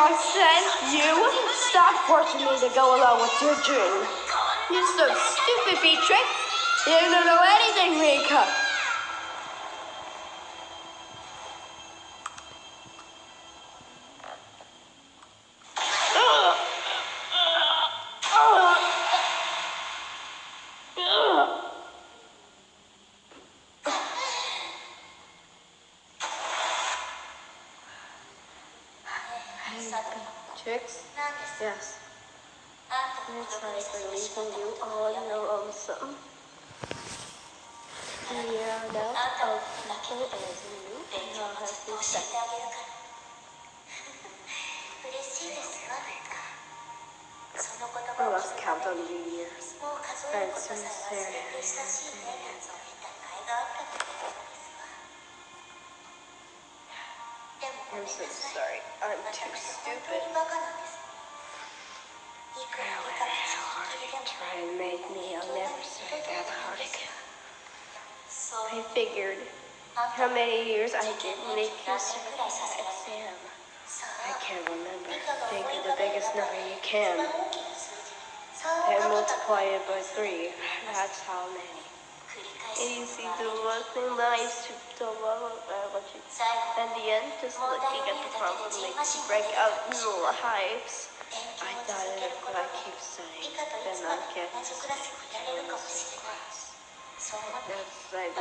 nonsense, you! Stop forcing me to go along with your dream. You're so stupid, Beatrix. You don't know anything, Rika. Beatrix? Yes. I'm sorry for leaving you all in the lonesome. We are now of people as you, and I'll have you set. I lost count on the years. I'm so sorry. I'm so sorry. I'm too stupid. Try and make me. I'll never say that hard again. I figured how many years I didn't make you serve that exam. I can't remember. Think of the biggest number you can. And multiply it by 3. That's how many. Easy to look in life to love what you. In the end, just looking at the problem makes you break out in hives. I thought it if I keep saying, then I get to class. That's like